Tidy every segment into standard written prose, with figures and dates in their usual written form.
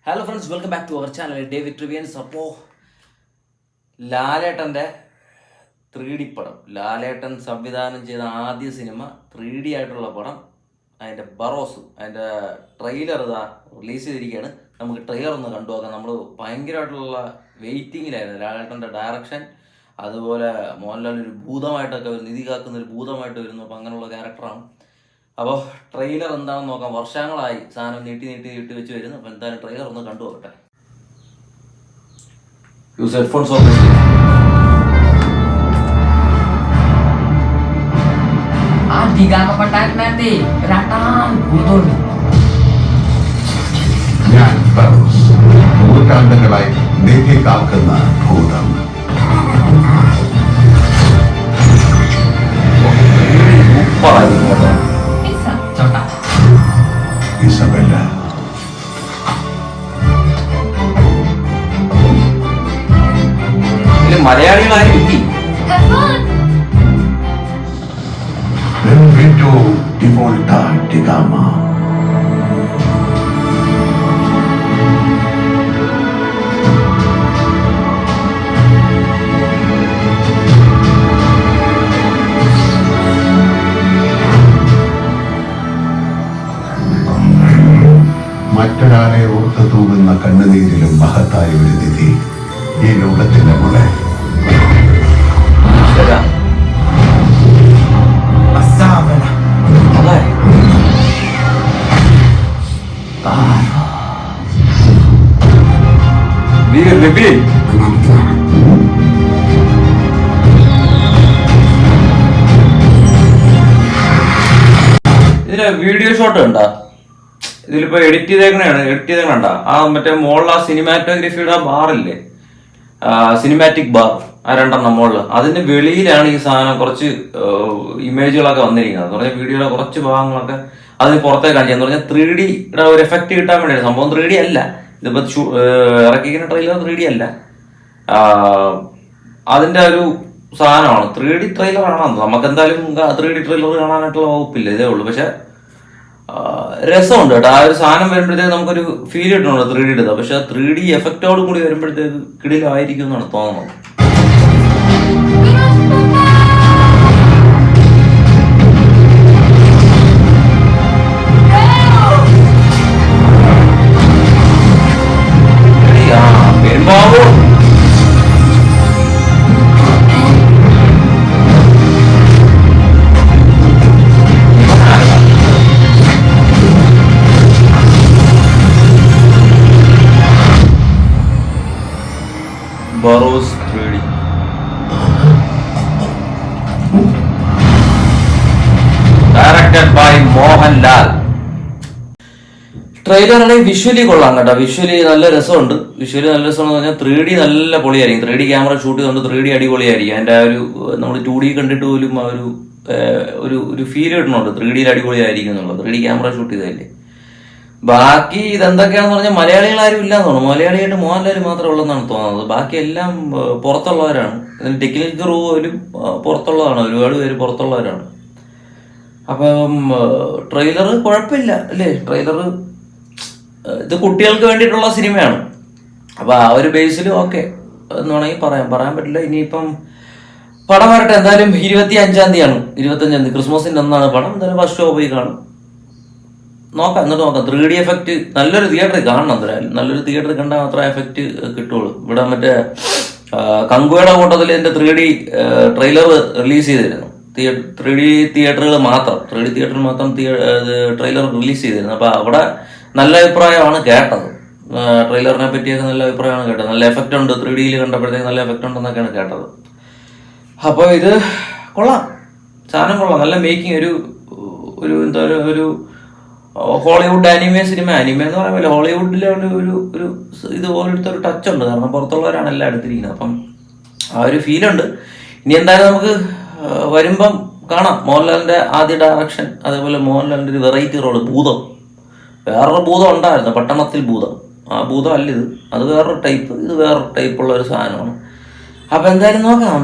Hello friends, welcome back to our channel David Trivians. അപ്പോൾ ലാലേട്ടൻ്റെ 3D പടം, ലാലേട്ടൻ സംവിധാനം ചെയ്ത ആദ്യ സിനിമ 3D ആയിട്ടുള്ള പടം, അതിൻ്റെ ബറോസ്, അതിൻ്റെ ട്രെയിലർ ഇതാ റിലീസ് ചെയ്തിരിക്കുകയാണ്. നമുക്ക് ട്രെയിലർ ഒന്ന് കണ്ടു നോക്കാം. നമ്മൾ ഭയങ്കരമായിട്ടുള്ള വെയിറ്റിങ്ങിലായിരുന്നു. ലാലേട്ടൻ്റെ ഡയറക്ഷൻ, അതുപോലെ മോഹൻലാൽ ഒരു ഭൂതമായിട്ടൊക്കെ നിധി കാക്കുന്ന ഒരു ഭൂതമായിട്ട് വരുന്നു. അപ്പോൾ അങ്ങനെയുള്ള ക്യാരക്ടറാണ്. അപ്പോൾ ട്രെയിലർ എന്താണെന്ന് നോക്കാം. വർഷങ്ങളായി സാധനം നീട്ടി വെച്ച് വരുന്നു. അപ്പോൾ എന്തായാലും ട്രെയിലർ ഒന്ന് കണ്ടു നോക്കട്ടെ. യൂസ് ഹെഡ്ഫോൺസ് ഓപ്പൺ ചെയ്യും. ഞാൻ ബറോസ്, നൂറ്റാണ്ടുകളായി നിധി കാക്കുന്ന ഭൂതം. ഇസബെല്ല, മലയാളികളാരും എത്തി. Benvenuto di volta di Gama. മറ്റൊരാളെ ഓർത്തു തൂകുന്ന കണ്ണുനീരിലും മഹത്തായ ഒരു നിധി ഈ ലോകത്തിന്റെ മുളെ. ഇതിലെ വീഡിയോ ഷോട്ട് ഉണ്ടോ? ഇതിലിപ്പോ എഡിറ്റ് ചെയ്തേക്കണ ആ മറ്റേ മുകളിൽ ആ സിനിമാറ്റോഗ്രഫിയുടെ ആ ബാറില്ലേ, സിനിമാറ്റിക് ബാർ, ആ രണ്ടെണ്ണം മുകളിൽ, അതിന്റെ വെളിയിലാണ് ഈ സാധനം കുറച്ച് ഇമേജുകളൊക്കെ വന്നിരിക്കുന്നത്. എന്ന് പറഞ്ഞാൽ വീഡിയോയുടെ കുറച്ച് ഭാഗങ്ങളൊക്കെ അതിന് പുറത്തേക്ക് കാണിച്ചെന്ന് പറഞ്ഞാൽ 3D ഒരു എഫക്ട് കിട്ടാൻ വേണ്ടിയാണ്. സംഭവം 3D അല്ല, ഇതിപ്പോ ഇറക്കിക്കുന്ന ട്രെയിലർ 3D അല്ല, അതിന്റെ ഒരു സാധനമാണ്. 3D ട്രെയിലർ കാണാൻ നമുക്ക് എന്തായാലും 3D ട്രെയിലർ കാണാനായിട്ടുള്ള വകുപ്പില്ല, ഇതേ ഉള്ളൂ. പക്ഷെ രസമുണ്ട് കേട്ടോ. ആ ഒരു സാധനം വരുമ്പോഴത്തേക്ക് നമുക്കൊരു ഫീൽ കിട്ടുന്നുണ്ട് 3D എടുത്താൽ. പക്ഷെ 3D എഫക്റ്റോട് കൂടി വരുമ്പോഴത്തേക്ക് കിടിലായിരിക്കും എന്നാണ് തോന്നുന്നത്. Perumbavoor Barroz 3D. Directed by Mohanlal. ട്രെയിലറാണെങ്കിൽ വിഷ്വലി കൊള്ളാം കേട്ടോ. വിഷ്വലി നല്ല രസമുണ്ട്. എന്ന് പറഞ്ഞാൽ 3D നല്ല പൊളിയായിരിക്കും. 3D ക്യാമറ ഷൂട്ട് ചെയ്തുകൊണ്ട് 3D അടിപൊളിയായിരിക്കും. അതിന്റെ ആ ഒരു നമ്മൾ 2D കണ്ടിട്ട് പോലും ആ ഒരു ഫീൽ കിട്ടുന്നുണ്ട്. 3D അടിപൊളിയായിരിക്കും എന്നുള്ളത്. 3D camera shoot ചെയ്തതല്ലേ. ബാക്കി ഇതെന്തൊക്കെയാണെന്ന് പറഞ്ഞാൽ മലയാളികൾ ആരും ഇല്ലാന്ന് തോന്നുന്നു. മലയാളിയായിട്ട് മോഹൻലാൽ മാത്രമേ ഉള്ളെന്നാണ് തോന്നുന്നത്. ബാക്കി എല്ലാം പുറത്തുള്ളവരാണ്. ഇതിന് ടെക്നിക്കൽ ക്രൂ പോലും പുറത്തുള്ളതാണ്. ഒരുപാട് പേര് പുറത്തുള്ളവരാണ്. അപ്പം ട്രെയിലർ കുഴപ്പമില്ല അല്ലേ? ട്രെയിലർ ഇത് കുട്ടികൾക്ക് വേണ്ടിയിട്ടുള്ള സിനിമയാണ്. അപ്പൊ ആ ഒരു ബേസിൽ ഓക്കെ എന്ന് വേണമെങ്കിൽ പറയാൻ പറ്റില്ല. ഇനിയിപ്പം പടം വരട്ടെ. എന്തായാലും 25-ാം തീയതിയാണ്, ക്രിസ്മസിന്റെ അന്നാണ് പടം. എന്തായാലും ഫസ്റ്റ് ഷോ പോയി കാണും. നോക്കാം. 3D എഫക്റ്റ് നല്ലൊരു തിയേറ്ററിൽ കാണണം. എന്തായാലും നല്ലൊരു തിയേറ്ററിൽ കണ്ടാൽ മാത്രമേ എഫക്റ്റ് കിട്ടുള്ളൂ. ഇവിടെ മറ്റേ കങ്കുവയുടെ കൂട്ടത്തിൽ എൻ്റെ 3D ട്രെയിലർ റിലീസ് ചെയ്തിരുന്നു. 3D തിയേറ്ററുകൾ മാത്രം, 3D തിയേറ്ററിൽ മാത്രം ട്രെയിലർ റിലീസ് ചെയ്തിരുന്നു. അപ്പൊ അവിടെ നല്ല അഭിപ്രായമാണ് കേട്ടത്. ട്രെയിലറിനെ പറ്റിയൊക്കെ നല്ല അഭിപ്രായമാണ് കേട്ടത്. നല്ല എഫക്റ്റ് ഉണ്ട്, 3Dയിൽ കണ്ടപ്പോഴത്തേക്ക് നല്ല എഫക്റ്റ് ഉണ്ടെന്നൊക്കെയാണ് കേട്ടത്. അപ്പോൾ ഇത് കൊള്ളാം, സാധനം കൊള്ളാം. നല്ല മേക്കിംഗ്, ഒരു എന്താ ഒരു ഹോളിവുഡ് ആനിമേ സിനിമ. ആനിമേ എന്ന് പറയുമ്പോൾ ഹോളിവുഡിലെ ഒരു ഇതുപോലത്തെ ഒരു ടച്ച് ഉണ്ട്. കാരണം പുറത്തുള്ളവരാണ് എല്ലാം എടുത്തിരിക്കുന്നത്. അപ്പം ആ ഒരു ഫീലുണ്ട്. ഇനി എന്തായാലും നമുക്ക് വരുമ്പം കാണാം. മോഹൻലാലിന്റെ ആദ്യ ഡയറക്ഷൻ, അതേപോലെ മോഹൻലാലിന്റെ ഒരു വെറൈറ്റി റോള്, ഭൂതം. വേറൊരു ഭൂതം ഉണ്ടായിരുന്നു, പട്ടണത്തിൽ ഭൂതം. ആ ഭൂതം അല്ല ഇത്, അത് വേറൊരു ടൈപ്പ്, ഇത് വേറൊരു ടൈപ്പുള്ള ഒരു സാധനമാണ്. അപ്പൊ എന്തായാലും നോക്കാം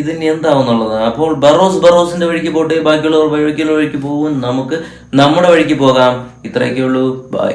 ഇതിന് എന്താവുന്നുള്ളത്. അപ്പോൾ ബറോസിന്റെ വഴിക്ക് പോട്ടെ, ബാക്കിയുള്ളവർ വഴിക്ക് പോകും, നമുക്ക് നമ്മുടെ വഴിക്ക് പോകാം. ഇത്രയൊക്കെ ഉള്ളൂ. ബൈ.